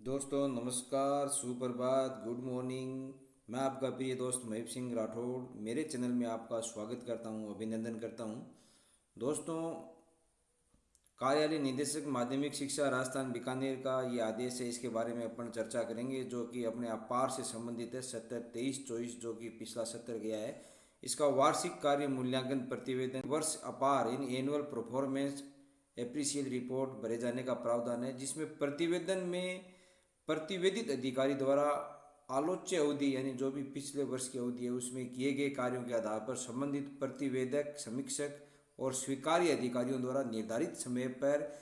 दोस्तों नमस्कार, सुप्रभात, गुड मॉर्निंग। मैं आपका प्रिय दोस्त महेश सिंह राठौड़ मेरे चैनल में आपका स्वागत करता हूं, अभिनंदन करता हूं। दोस्तों, कार्यालय निदेशक माध्यमिक शिक्षा राजस्थान बीकानेर का ये आदेश है, इसके बारे में अपन चर्चा करेंगे जो कि अपने अपार से संबंधित है। सत्र 23-24 जो कि पिछला सत्र गया है, इसका वार्षिक कार्य मूल्यांकन प्रतिवेदन वर्ष अपार in annual performance appreciate report भरे जाने का प्रावधान है, जिसमें प्रतिवेदन में प्रतिवेदित अधिकारी द्वारा आलोच्य अवधि यानी जो भी पिछले वर्ष की अवधि है उसमें किए गए कार्यों के आधार पर संबंधित प्रतिवेदक, समीक्षक और स्वीकार्य अधिकारियों द्वारा निर्धारित समय पर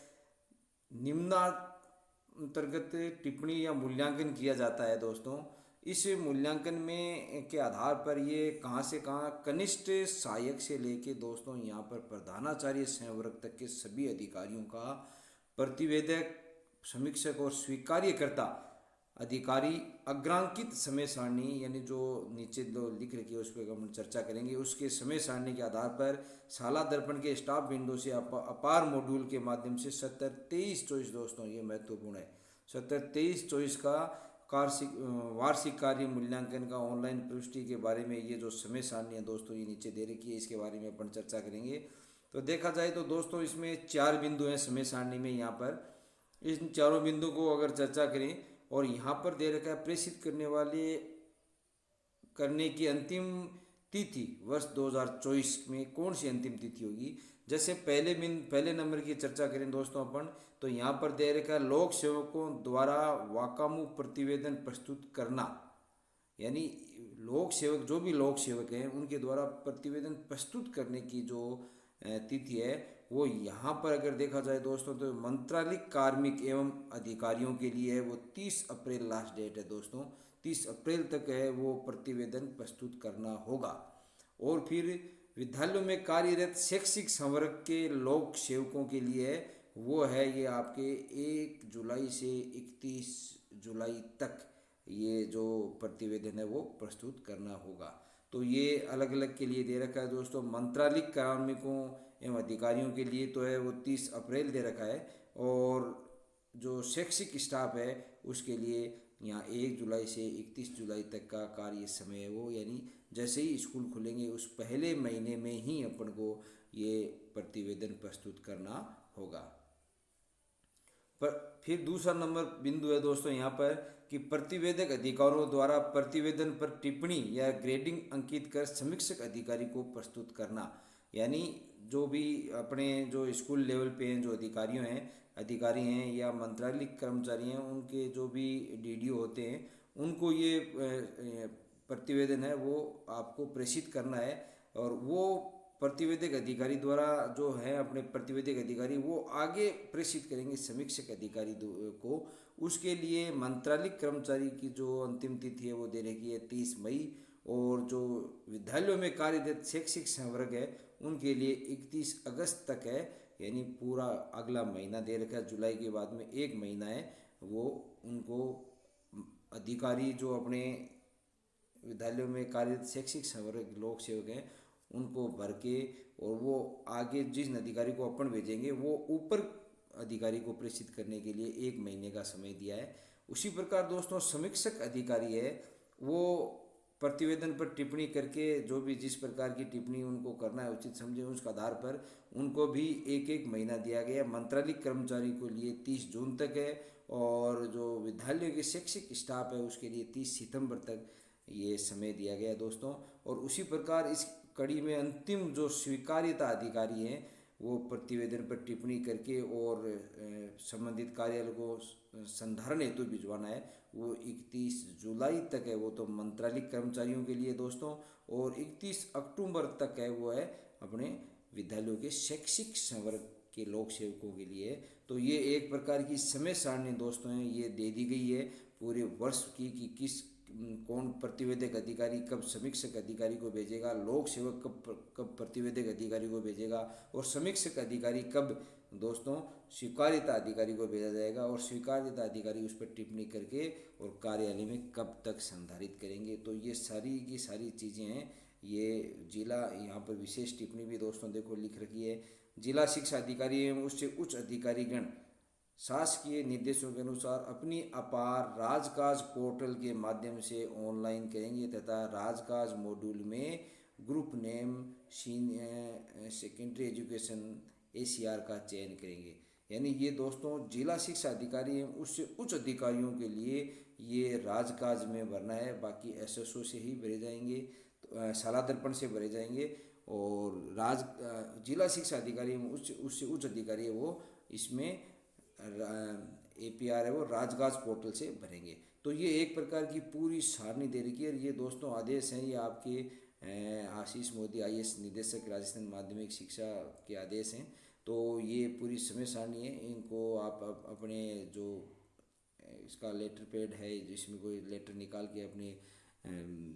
निम्नांतर्गत टिप्पणी या मूल्यांकन किया जाता है। दोस्तों, इस मूल्यांकन में के आधार पर ये कहाँ से कहाँ कनिष्ठ सहायक से लेके दोस्तों यहाँ पर प्रधानाचार्य संवर्ग तक के सभी अधिकारियों का प्रतिवेदक, समीक्षक और स्वीकार्यकर्ता अधिकारी अग्रांकित समय सारणी यानी जो नीचे जो लिख रखी है उस पर हम चर्चा करेंगे। उसके समय सारणी के आधार पर शाला दर्पण के स्टाफ विंडो से अपार मॉड्यूल के माध्यम से 70-23-24 दोस्तों ये महत्वपूर्ण है। 70-23-24 का वार्षिक कार्य मूल्यांकन का ऑनलाइन प्रविष्टि के बारे में ये जो समय सारणी है दोस्तों ये नीचे दे रखी है, इसके बारे में अपन चर्चा करेंगे। तो देखा जाए तो दोस्तों इसमें 4 बिंदु हैं समय सारणी में। यहाँ पर इन चारों बिंदु को अगर चर्चा करें और यहाँ पर दे रखा है प्रेषित करने वाले करने की अंतिम तिथि वर्ष 2024 में कौन सी अंतिम तिथि होगी। जैसे पहले नंबर की चर्चा करें दोस्तों अपन, तो यहाँ पर दे रखा है लोक सेवकों द्वारा वाकामू प्रतिवेदन प्रस्तुत करना, यानी लोक सेवक जो भी लोक सेवक हैं उनके द्वारा प्रतिवेदन प्रस्तुत करने की जो तिथि है वो यहाँ पर अगर देखा जाए दोस्तों तो मंत्रालयिक कार्मिक एवं अधिकारियों के लिए है वो 30 अप्रैल लास्ट डेट है दोस्तों। 30 अप्रैल तक है वो प्रतिवेदन प्रस्तुत करना होगा। और फिर विद्यालयों में कार्यरत शैक्षिक संवर्ग के लोक सेवकों के लिए है वो है ये आपके 1 जुलाई से 31 जुलाई तक ये जो प्रतिवेदन है वो प्रस्तुत करना होगा। तो ये अलग अलग के लिए दे रखा है दोस्तों। मंत्रालयिक कार्मिकों एवं अधिकारियों के लिए तो है वो 30 अप्रैल दे रखा है, और जो शैक्षिक स्टाफ है उसके लिए यहाँ 1 जुलाई से 31 जुलाई तक का कार्य समय है वो, यानी जैसे ही स्कूल खुलेंगे उस पहले महीने में ही अपन को ये प्रतिवेदन प्रस्तुत करना होगा। पर फिर दूसरा नंबर बिंदु है दोस्तों यहाँ पर कि प्रतिवेदक अधिकारियों द्वारा प्रतिवेदन पर टिप्पणी या ग्रेडिंग अंकित कर समीक्षक अधिकारी को प्रस्तुत करना, यानी जो भी अपने जो स्कूल लेवल पे हैं जो अधिकारी हैं या मंत्रालयिक कर्मचारी हैं उनके जो भी डीडीओ होते हैं उनको ये प्रतिवेदन है वो आपको प्रेषित करना है। और वो प्रतिवेदक अधिकारी द्वारा जो है अपने प्रतिवेदक अधिकारी वो आगे प्रेषित करेंगे समीक्षक अधिकारी को। उसके लिए मंत्रालयिक कर्मचारी की जो अंतिम तिथि है वो दे रखी है 30 मई, और जो विद्यालयों में कार्यरत शैक्षिक संवर्ग है उनके लिए 31 अगस्त तक है, यानी पूरा अगला महीना दे रखा है। जुलाई के बाद में एक महीना है वो उनको अधिकारी जो अपने विद्यालयों में कार्यरत शैक्षिक संवर्ग लोक सेवक हैं उनको भर के और वो आगे जिस अधिकारी को अपन भेजेंगे वो ऊपर अधिकारी को प्रेषित करने के लिए 1 महीने का समय दिया है। उसी प्रकार दोस्तों समीक्षक अधिकारी है वो प्रतिवेदन पर टिप्पणी करके जो भी जिस प्रकार की टिप्पणी उनको करना है उचित समझे उसके आधार पर उनको भी 1-1 महीना दिया गया। मंत्रालयिक कर्मचारी को लिए 30 जून तक है, और जो विद्यालयों के शैक्षिक स्टाफ है उसके लिए 30 सितंबर तक ये समय दिया गया दोस्तों। और उसी प्रकार इस कड़ी में अंतिम जो स्वीकार्यता अधिकारी हैं वो प्रतिवेदन पर टिप्पणी करके और संबंधित कार्यालय को संधारण हेतु भिजवाना है वो 31 जुलाई तक है वो तो मंत्रालयिक कर्मचारियों के लिए दोस्तों, और 31 अक्टूबर तक है वो है अपने विद्यालयों के शैक्षिक संवर्ग के लोक सेवकों के लिए। तो ये एक प्रकार की समय सारणी दोस्तों है ये दे दी गई है पूरे वर्ष की कि किस कौन प्रतिवेदक अधिकारी कब समीक्षक अधिकारी को भेजेगा, लोक सेवक कब प्रतिवेदक अधिकारी को भेजेगा, और समीक्षक अधिकारी कब दोस्तों स्वीकार्यता अधिकारी को भेजा जाएगा, और स्वीकार्यता अधिकारी उस पर टिप्पणी करके और कार्यालय में कब तक संधारित करेंगे। तो ये सारी की सारी चीज़ें हैं। ये जिला यहाँ पर विशेष टिप्पणी भी दोस्तों देखो लिख रखी है, जिला शिक्षा अधिकारी एवं उससे उच्च अधिकारीगण शासकीय निर्देशों के अनुसार अपनी अपार राजकाज पोर्टल के माध्यम से ऑनलाइन करेंगे तथा राजकाज मॉड्यूल में group name secondary education ACR का चयन करेंगे। यानी ये दोस्तों जिला शिक्षा अधिकारी एवं उससे उच्च अधिकारियों के लिए ये राजकाज में भरना है, बाकी SSO से ही भरे जाएंगे, तो शाला दर्पण से भरे जाएंगे। और जिला शिक्षा अधिकारी एवं उससे उच्च अधिकारी है वो इसमें APR है वो राजकाज पोर्टल से भरेंगे। तो ये एक प्रकार की पूरी सारणी दे रखी है। और ये दोस्तों आदेश हैं, ये आपके आशीष मोदी IAS निदेशक राजस्थान माध्यमिक शिक्षा के आदेश हैं। तो ये पूरी समय सारणी है, इनको आप अपने जो इसका लेटर पैड है जिसमें कोई लेटर निकाल के अपने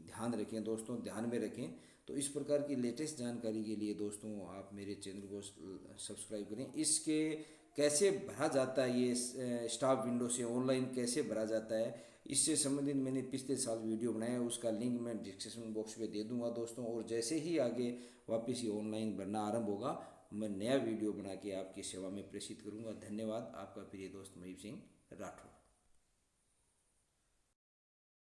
ध्यान रखें दोस्तों, ध्यान में रखें। तो इस प्रकार की लेटेस्ट जानकारी के लिए दोस्तों आप मेरे चैनल को सब्सक्राइब करें। इसके कैसे भरा जाता है, ये स्टाफ विंडो से ऑनलाइन कैसे भरा जाता है, इससे संबंधित मैंने पिछले साल वीडियो बनाया है, उसका लिंक मैं डिस्क्रिप्शन बॉक्स में दे दूंगा दोस्तों। और जैसे ही आगे वापस ये ऑनलाइन भरना आरंभ होगा, मैं नया वीडियो बना के आपकी सेवा में प्रेषित करूंगा। धन्यवाद। आपका प्रिय दोस्त महीप सिंह राठौर।